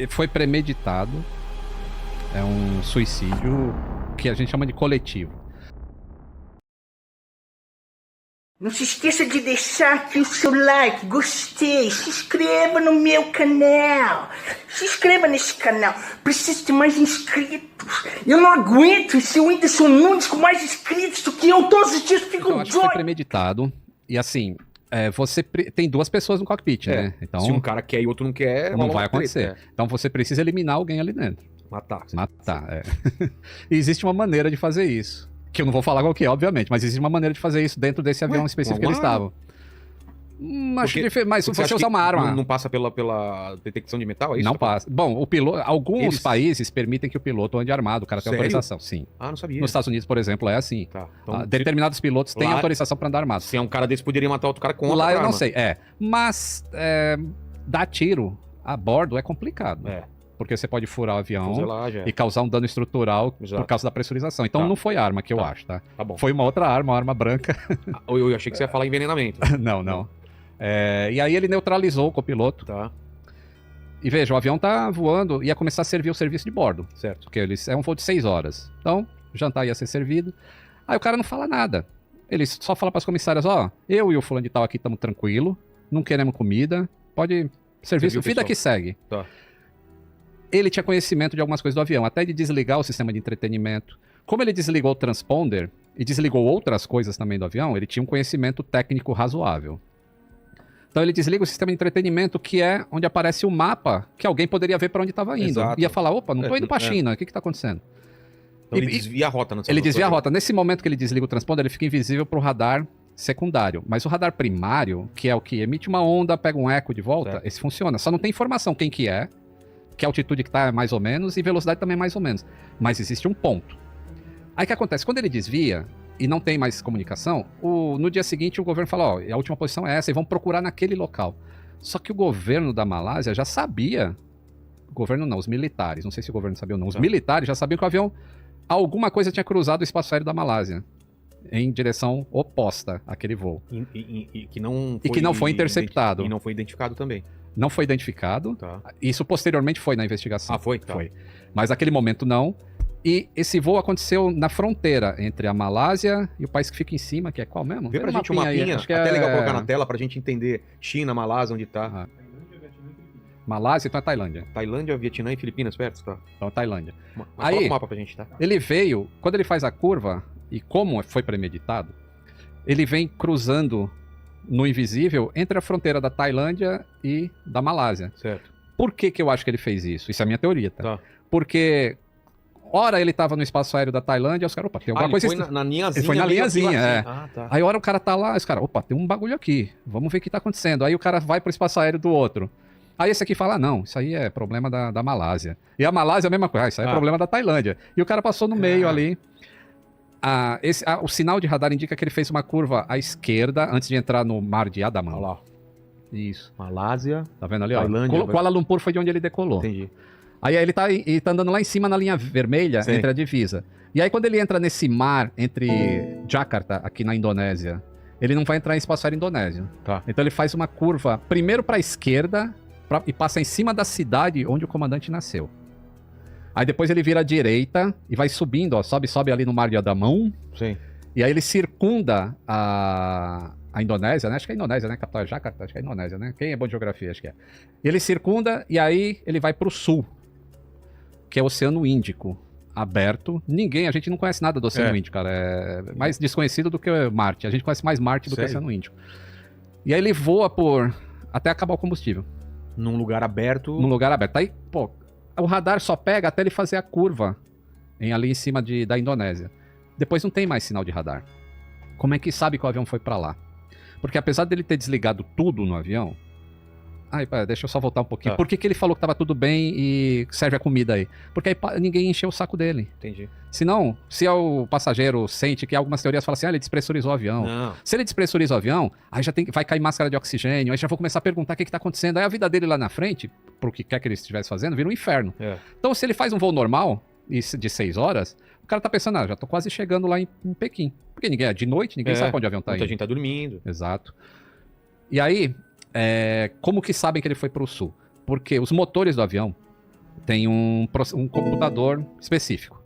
Foi premeditado. É um suicídio que a gente chama de coletivo. Não se esqueça de deixar aqui o seu like, gostei, se inscreva no meu canal, se inscreva nesse canal, preciso de mais inscritos, eu não aguento esse Whindersson Nunes com mais inscritos do que eu, todos os dias fico Eu acho que foi premeditado, e assim, você tem duas pessoas no cockpit, né? Então, se um cara quer e o outro não quer, não vai acontecer. Então você precisa eliminar alguém ali dentro. Matar. E existe uma maneira de fazer isso. Que eu não vou falar qual que é, obviamente, mas existe uma maneira de fazer isso dentro desse avião específico que eles estavam. Mas se você usar uma arma... Não passa pela detecção de metal, é isso? Não passa. Bom, o piloto, alguns países permitem que o piloto ande armado, o cara tem autorização, sim. Ah, não sabia. Nos Estados Unidos, por exemplo, é assim. Tá. Então, determinados pilotos têm autorização para andar armado. Se é um cara desse, poderia matar outro cara com outra arma. Lá eu arma. não sei, Mas dar tiro a bordo é complicado. Porque você pode furar o avião e causar um dano estrutural por causa da pressurização. Então não foi arma que eu acho, tá? Tá bom. Foi uma outra arma, uma arma branca. Eu achei que você ia falar envenenamento. Não. E aí ele neutralizou o copiloto. Tá. E veja, o avião tá voando, ia começar a servir o serviço de bordo. Certo. Porque é um voo de 6 horas. Então, o jantar ia ser servido. Aí o cara não fala nada. Ele só fala pras comissárias, eu e o fulano de tal aqui estamos tranquilo, não queremos comida, pode serviço, vida que segue. Tá. Ele tinha conhecimento de algumas coisas do avião, até de desligar o sistema de entretenimento. Como ele desligou o transponder e desligou outras coisas também do avião, ele tinha um conhecimento técnico razoável. Então ele desliga o sistema de entretenimento, que é onde aparece o mapa que alguém poderia ver para onde estava indo. Exato. Ia falar, opa, não estou indo para a China, o que está acontecendo? Então ele desvia a rota. Ele desvia a rota. Nesse momento que ele desliga o transponder, ele fica invisível para o radar secundário. Mas o radar primário, que é o que emite uma onda, pega um eco de volta, esse funciona. Só não tem informação quem que altitude que tá mais ou menos, e velocidade também mais ou menos. Mas existe um ponto. Aí o que acontece? Quando ele desvia e não tem mais comunicação, no dia seguinte o governo fala, a última posição é essa, e vão procurar naquele local. Só que o governo da Malásia já sabia, o governo não, os militares, não sei se o governo sabia ou não, os militares já sabiam que o avião, alguma coisa tinha cruzado o espaço aéreo da Malásia, em direção oposta àquele voo. E que não foi interceptado. E não foi identificado também. Não foi identificado. Tá. Isso posteriormente foi na investigação. Ah, foi? Tá. Foi. Mas naquele momento não. E esse voo aconteceu na fronteira entre a Malásia e o país que fica em cima, que é qual mesmo? Vê pra gente um mapinha, acho que até legal colocar na tela pra gente entender China, Malásia, onde tá. Malásia, então é Tailândia. Tailândia, Vietnã e Filipinas, perto, tá? Então é Tailândia. Aí, coloca o mapa pra gente, tá? Ele veio, quando ele faz a curva, e como foi premeditado, ele vem cruzando no invisível entre a fronteira da Tailândia e da Malásia. Certo. Por que eu acho que ele fez isso? Isso é a minha teoria, tá? Porque, ora ele tava no espaço aéreo da Tailândia, os caras, opa, tem alguma coisa... Ele foi na linhazinha. Ele foi na linhazinha, Tá. Aí hora o cara tá lá, os caras, opa, tem um bagulho aqui, vamos ver o que tá acontecendo. Aí o cara vai pro espaço aéreo do outro. Aí esse aqui fala, não, isso aí é problema da Malásia. E a Malásia é a mesma coisa, isso aí é problema da Tailândia. E o cara passou no meio ali. O sinal de radar indica que ele fez uma curva à esquerda antes de entrar no mar de Andaman. Olha lá. Isso. Malásia. Tá vendo ali, Tailândia, Kuala Lumpur foi de onde ele decolou. Entendi. Aí ele tá andando lá em cima na linha vermelha, entre a divisa. E aí quando ele entra nesse mar entre Jakarta, aqui na Indonésia, ele não vai entrar em espaço aéreo indonésio. Tá. Então ele faz uma curva primeiro para a esquerda e passa em cima da cidade onde o comandante nasceu. Aí depois ele vira à direita e vai subindo, sobe ali no mar de Andaman. Sim. E aí ele circunda a Indonésia, né? Acho que é a Indonésia, né? Capital é Jakarta, acho que é a Indonésia, né? Quem é bom de geografia, acho que é. Ele circunda e aí ele vai pro sul, que é o Oceano Índico, aberto. A gente não conhece nada do Oceano Índico, cara. É mais desconhecido do que Marte. A gente conhece mais Marte do que o Oceano Índico. E aí ele voa até acabar o combustível. Num lugar aberto. Aí, o radar só pega até ele fazer a curva ali em cima da Indonésia. Depois não tem mais sinal de radar. Como é que sabe que o avião foi pra lá? Porque apesar dele ter desligado tudo no avião... deixa eu só voltar um pouquinho. Tá. Por que ele falou que tava tudo bem e serve a comida aí? Porque aí ninguém encheu o saco dele. Entendi. Senão, se o passageiro sente que algumas teorias falam assim, ele despressurizou o avião. Não. Se ele despressuriza o avião, aí vai cair máscara de oxigênio, aí já vou começar a perguntar o que tá acontecendo. Aí a vida dele lá na frente, pro que quer que ele estivesse fazendo, vira um inferno. Então, se ele faz um voo normal, de 6 horas, o cara tá pensando, já tô quase chegando lá em Pequim. Porque ninguém é de noite, ninguém sabe onde o avião tá indo. Muita gente tá dormindo. Exato. E aí, como que sabem que ele foi pro sul? Porque os motores do avião têm um computador específico.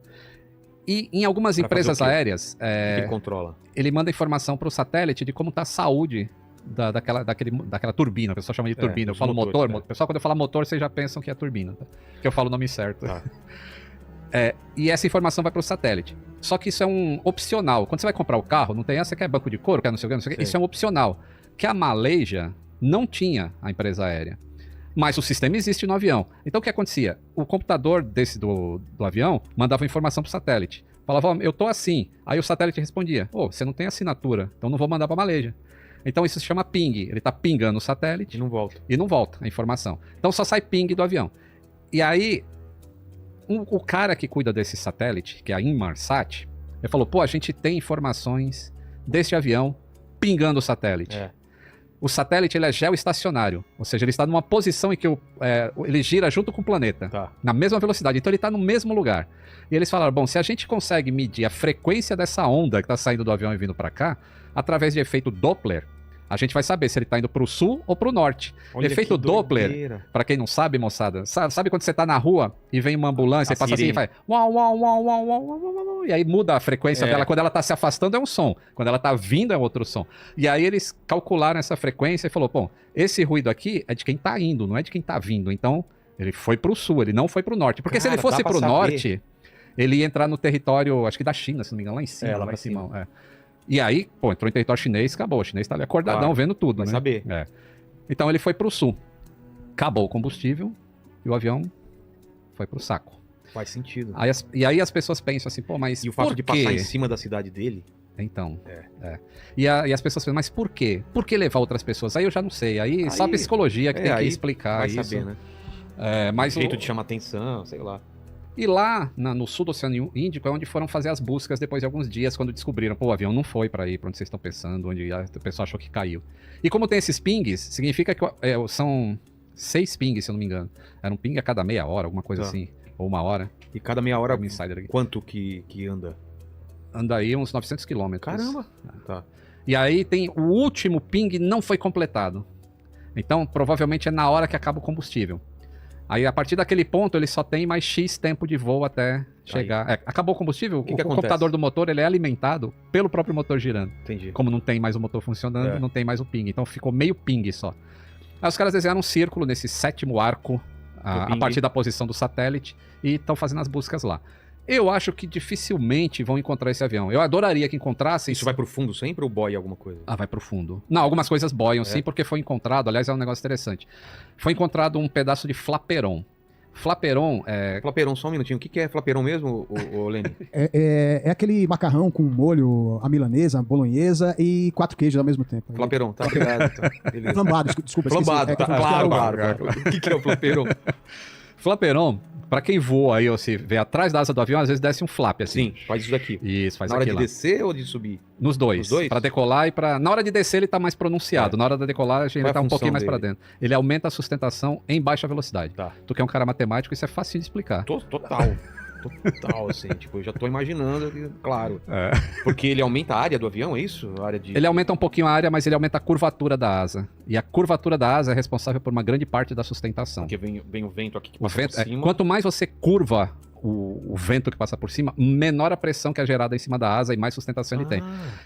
E em algumas Pra empresas fazer o quê? aéreas, O que ele controla? ele manda informação para o satélite de como está a saúde daquela turbina. O pessoal chama de turbina. Eu os falo motores, motor. Pessoal, quando eu falo motor, vocês já pensam que é turbina. Tá? Que eu falo o nome certo. Tá. E essa informação vai para o satélite. Só que isso é um opcional. Quando você vai comprar o carro, não tem essa que é banco de couro, que é não sei o que, não sei o que. Sim. Isso é um opcional. Que a Malaysia não tinha a empresa aérea. Mas o sistema existe no avião. Então o que acontecia? O computador do avião mandava informação para o satélite. Falava, eu tô assim. Aí o satélite respondia, você não tem assinatura, então não vou mandar para a Malaysia. Então isso se chama ping. Ele tá pingando o satélite E não volta. e não volta a informação. Então só sai ping do avião. E aí, o cara que cuida desse satélite, que é a Inmarsat, ele falou, a gente tem informações desse avião pingando o satélite. O satélite ele é geoestacionário, ou seja, ele está numa posição em que ele gira junto com o planeta, Tá. na mesma velocidade, então ele está no mesmo lugar. E eles falaram, se a gente consegue medir a frequência dessa onda que está saindo do avião e vindo para cá, através de efeito Doppler, a gente vai saber se ele está indo para o sul ou para o norte. Olha Efeito que Doppler, doideira. para quem não sabe, moçada, sabe quando você tá na rua e vem uma ambulância A e passa assim e sirene. faz uau, uau, uau, uau, uau, uau, uau, uau, e aí muda a frequência dela. Quando ela tá se afastando é um som, quando ela tá vindo é outro som. E aí eles calcularam essa frequência e falou, esse ruído aqui é de quem tá indo, não é de quem tá vindo. Então, ele foi pro sul, ele não foi pro norte. Porque se Cara, ele fosse dá pra pro saber. norte, ele ia entrar no território, acho que da China, se não me engano, lá em cima. lá lá pra em cima. cima. E aí, entrou em território chinês, acabou. O chinês tá ali acordadão, Claro, vendo tudo, vai né? saber. Então ele foi pro sul. Acabou o combustível e o avião foi pro saco. Faz sentido. E aí as pessoas pensam assim, mas E o fato por de quê? passar em cima da cidade dele. Então, E as pessoas pensam, mas por quê? Por que levar outras pessoas? Aí eu já não sei. Aí só a psicologia que tem que aí explicar vai isso. saber, né? Mas Jeito de chamar atenção, sei lá. E lá no sul do Oceano Índico é onde foram fazer as buscas depois de alguns dias, quando descobriram, o avião não foi para ir para onde vocês estão pensando, onde o pessoal achou que caiu. E como tem esses pings, significa que são 6 pings, se eu não me engano. Era um ping a cada meia hora, alguma coisa assim, ou uma hora. E cada meia hora, Um insider aqui. quanto que anda? Anda aí uns 900 quilômetros. Caramba! Tá. E aí tem o último ping não foi completado. Então, provavelmente é na hora que acaba o combustível. Aí, a partir daquele ponto, ele só tem mais X tempo de voo até chegar. Acabou o combustível, que o acontece? computador do motor ele é alimentado pelo próprio motor girando. Entendi. Como não tem mais o motor funcionando, não tem mais o ping. Então ficou meio ping só. Aí os caras desenharam um círculo nesse 7º arco, a partir da posição do satélite, e estão fazendo as buscas lá. Eu acho que dificilmente vão encontrar esse avião. Eu adoraria que encontrassem. Isso vai pro fundo sempre ou boia alguma coisa? Vai pro fundo. Não, algumas coisas boiam sim, porque foi encontrado, aliás, é um negócio interessante. Foi encontrado um pedaço de flaperon. Flaperon é... Flaperon, só um minutinho. O que é flaperon mesmo, ô Lene? É aquele macarrão com molho, a milanesa, a bolonhesa e 4 queijos ao mesmo tempo. Flaperon, tá ligado. Tá. Beleza. Flambado, desculpa. Flambado, tá. Claro. O que é o flaperon? Flaperon, pra quem voa aí ou se vê atrás da asa do avião, às vezes desce um flap assim. Sim, faz isso daqui. Isso, faz Na hora aqui de lá. descer ou de subir? Nos dois. Nos dois? Pra decolar e pra... Na hora de descer ele tá mais pronunciado. Na hora da decolagem Qual é ele a tá um função pouquinho mais pra dele? dentro. Ele aumenta a sustentação em baixa velocidade. Tá. Tu que é um cara matemático, isso é fácil de explicar. Total. Total, assim. Tipo, eu já tô imaginando, claro. É. Porque ele aumenta a área do avião, é isso? A área de... Ele aumenta um pouquinho a área, mas ele aumenta a curvatura da asa. E a curvatura da asa é responsável por uma grande parte da sustentação. Porque vem o vento aqui que O passa vento, por cima. quanto mais você curva o vento que passa por cima, menor a pressão que é gerada em cima da asa e mais sustentação ele tem.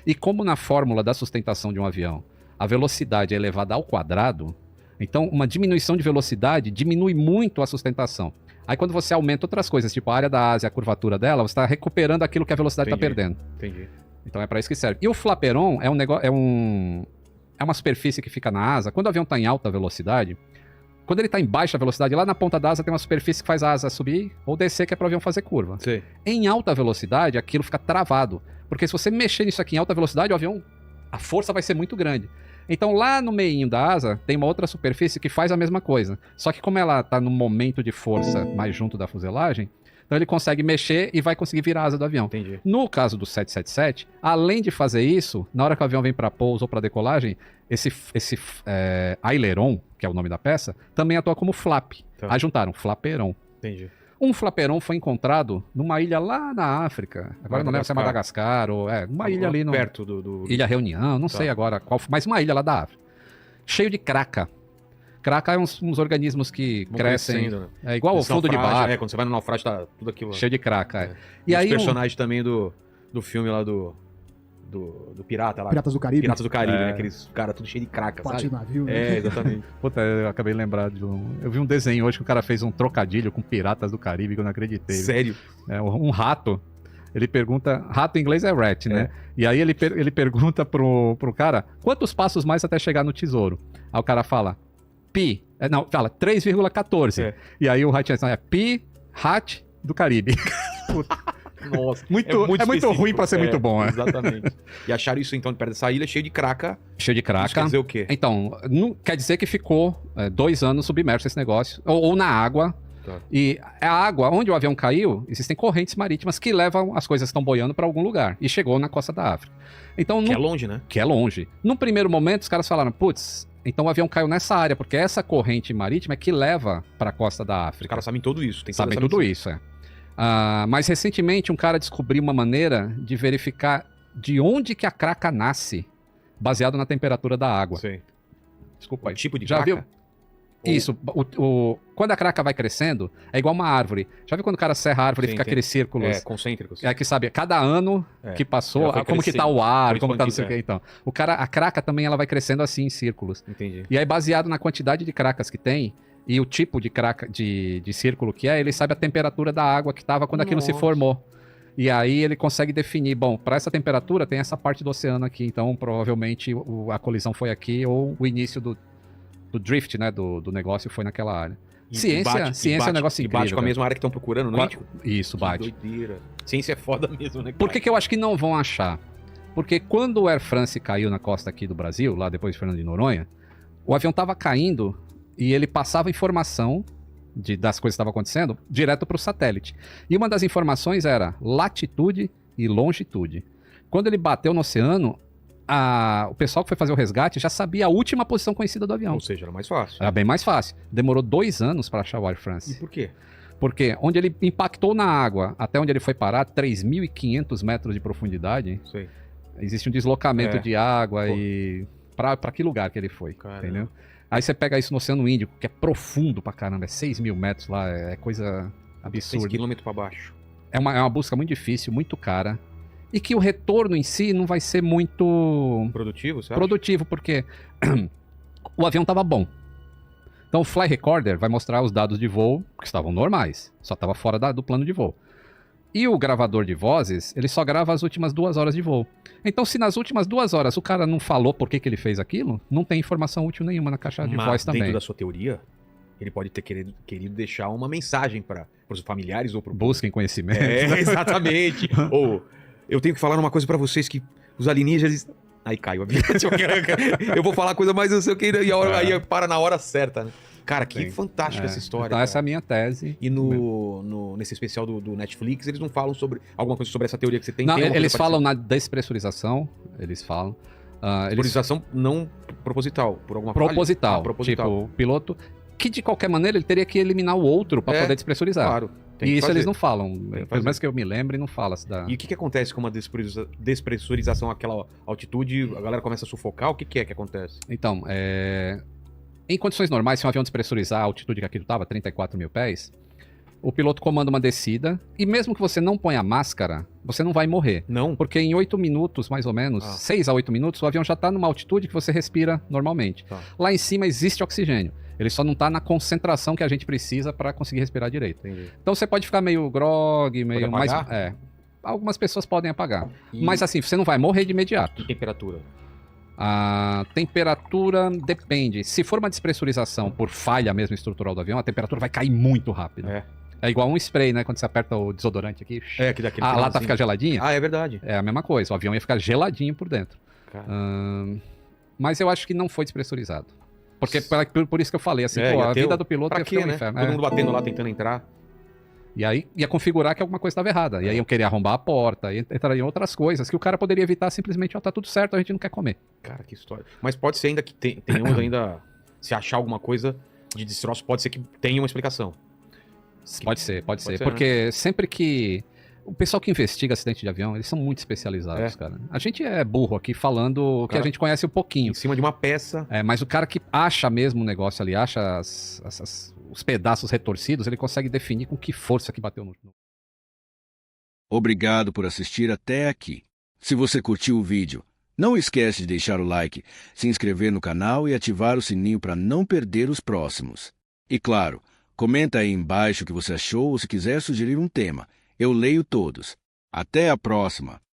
E como na fórmula da sustentação de um avião, a velocidade é elevada ao quadrado, então uma diminuição de velocidade diminui muito a sustentação. Aí quando você aumenta outras coisas, tipo a área da asa e a curvatura dela, você está recuperando aquilo que a velocidade está Entendi. perdendo. Entendi. Então é para isso que serve. E o flaperon é um negócio, é uma superfície que fica na asa. Quando o avião está em alta velocidade, quando ele está em baixa velocidade, lá na ponta da asa tem uma superfície que faz a asa subir ou descer, que é para o avião fazer curva. Sei. Em alta velocidade, aquilo fica travado. Porque se você mexer nisso aqui em alta velocidade, o avião, a força vai ser muito grande. Então lá no meinho da asa tem uma outra superfície que faz a mesma coisa. Só que como ela está no momento de força mais junto da fuselagem, então ele consegue mexer e vai conseguir virar a asa do avião. Entendi. No caso do 777, além de fazer isso, na hora que o avião vem para pouso ou para decolagem, esse aileron, que é o nome da peça, também atua como flap. Tá. Aí juntaram flaperon. Entendi. Um flaperon foi encontrado numa ilha lá na África. Agora não lembro se é Madagascar ou... uma ilha ali no... Perto do... Ilha Reunião, não sei agora qual... Mas uma ilha lá da África. Cheio de craca. Craca é uns organismos que Vão crescem. crescendo, né? É igual o Esse fundo de naufrágio, barco. quando você vai no naufrágio, tá tudo aquilo. Cheio de craca. É. E E aí. os personagens também do filme lá do pirata lá. Piratas do Caribe. Piratas do Caribe, É. né? Aqueles caras tudo cheio de craca, Parte sabe? do navio, né? É, exatamente. Puta, eu acabei de lembrar de um. Eu vi um desenho hoje que o cara fez um trocadilho com Piratas do Caribe que eu não acreditei. Sério. É, um rato. Ele pergunta. Rato em inglês é rat, né? E aí ele pergunta pro cara quantos passos mais até chegar no tesouro. Aí o cara fala pi. Não, fala 3,14. É. E aí o ratinho é pi, rat do Caribe. Nossa. É muito específico. ruim pra ser muito bom, é. Exatamente. E acharam isso então perto dessa ilha cheio de craca. Cheio de Isso quer craca. dizer o quê? Então, não, quer dizer que ficou 2 anos submerso esse negócio. Ou na água. Tá. E a água, onde o avião caiu, existem correntes marítimas que levam as coisas que estão boiando para algum lugar. E chegou na costa da África. Então, Que é longe, né? que é longe. Num primeiro momento, os caras falaram, putz, então o avião caiu nessa área, porque essa corrente marítima é que leva para a costa da Os África. caras sabem tudo isso. Tem Sabem toda essa tudo missão. isso, é. Mas recentemente um cara descobriu uma maneira de verificar de onde que a craca nasce, baseado na temperatura da água. Sei. Desculpa aí. O tipo de Já craca? viu? Isso. Quando a craca vai crescendo, é igual uma árvore. Já viu quando o cara serra a árvore e Sim, fica tem. aqueles círculos? É, concêntricos. É que sabe, cada ano É. que passou, Ela foi como que tá crescendo, o ar, foi como tá não sei o expandindo, que, então. A craca também ela vai crescendo assim em círculos. Entendi. E aí, baseado na quantidade de cracas que tem e o tipo de craca de círculo que é, ele sabe a temperatura da água que tava quando aquilo se Nossa. formou. E aí ele consegue definir, bom, para essa temperatura tem essa parte do oceano aqui, então provavelmente a colisão foi aqui ou o início do drift, né, do negócio foi naquela área. Ciência é um negócio E incrível. bate com a cara. mesma área que estão procurando no Índico? Isso, bate. Que doideira. Ciência é foda mesmo, né? Por que eu acho que não vão achar? Porque quando o Air France caiu na costa aqui do Brasil, lá depois de Fernando de Noronha, o avião tava caindo e ele passava informação das coisas que estavam acontecendo direto para o satélite. E uma das informações era latitude e longitude. Quando ele bateu no oceano, o pessoal que foi fazer o resgate já sabia a última posição conhecida do avião. Ou seja, era mais fácil. Era bem mais fácil. Demorou 2 anos para achar o Air E France. por quê? Porque onde ele impactou na água, até onde ele foi parar, 3.500 metros de profundidade, Sei. existe um deslocamento É. de água Pô. e... Pra que lugar que ele foi, Caramba. entendeu? Aí você pega isso no Oceano Índico, que é profundo pra caramba, é 6.000 metros lá, é coisa 6 absurda. quilômetros pra baixo. É uma busca muito difícil, muito cara, e que o retorno em si não vai ser muito Produtivo, você acha? produtivo, porque o avião tava bom. Então o Fly Recorder vai mostrar os dados de voo, que estavam normais, só estava fora do plano de voo. E o gravador de vozes, ele só grava as últimas 2 horas de voo. Então, se nas últimas 2 horas o cara não falou por que ele fez aquilo, não tem informação útil nenhuma na caixa de Mas voz dentro também. da sua teoria, ele pode ter querido deixar uma mensagem para os familiares ou para Busquem conhecimento. É, exatamente. Ou eu tenho que falar uma coisa pra vocês que os alienígenas. Aí cai o avião. Eu vou falar coisa mais não sei o que e aí para na hora certa, né? Cara, que Sim. fantástica essa história. Então, cara. essa é a minha tese. E nesse especial do Netflix, eles não falam sobre alguma coisa sobre essa teoria que você tem? Não, Tem alguma eles coisa falam na despressurização, eles falam. Eles Despressurização não proposital, por alguma falha? proposital, Ah, proposital. tipo, o piloto, que de qualquer maneira ele teria que eliminar o outro para É, poder despressurizar. Claro. Tem E que isso fazer. eles não falam. que Pelo fazer. menos que eu me lembre, não fala. E o que acontece com uma despressurização àquela altitude? A galera começa a sufocar? O que é que acontece? Então, em condições normais, se um avião despressurizar a altitude que aquilo estava, 34 mil pés, o piloto comanda uma descida e mesmo que você não ponha a máscara, você não vai morrer. Não? Porque em 8 minutos, mais ou menos, 6 a 8 minutos, o avião já está numa altitude que você respira normalmente. Tá. Lá em cima existe oxigênio. Ele só não está na concentração que a gente precisa para conseguir respirar direito. Entendi. Então você pode ficar meio grog, meio mais... apagar? Algumas pessoas podem apagar. E- Mas assim, você não vai morrer de imediato. E temperatura? A temperatura depende. Se for uma despressurização por falha mesmo estrutural do avião, a temperatura vai cair muito rápido. É igual um spray, né? Quando você aperta o desodorante aqui, É, que daquele a lata finalzinho. fica geladinha. Ah, é verdade. É a mesma coisa. O avião ia ficar geladinho por dentro. Cara. Mas eu acho que não foi despressurizado. Porque por isso que eu falei, assim, É, pô, ia a ter vida o- do piloto Pra ia quê, ficar um né? inferno. Todo É. mundo batendo lá, tentando entrar. E aí ia configurar que alguma coisa estava errada. E aí iam querer arrombar a porta, e entrariam outras coisas que o cara poderia evitar simplesmente, ó, tá tudo certo, a gente não quer comer. Cara, que história. Mas pode ser ainda que tenhamos ainda... Se achar alguma coisa de destroço, pode ser que tenha uma explicação. Pode ser. ser, Porque sempre que O pessoal que investiga acidente de avião, eles são muito especializados, É. cara. A gente é burro aqui falando o que a Cara, gente conhece um pouquinho. Em cima de uma peça. Mas o cara que acha mesmo o negócio ali, acha os pedaços retorcidos, ele consegue definir com que força que bateu no... Obrigado por assistir até aqui. Se você curtiu o vídeo, não esquece de deixar o like, se inscrever no canal e ativar o sininho para não perder os próximos. E claro, comenta aí embaixo o que você achou ou se quiser sugerir um tema. Eu leio todos. Até a próxima!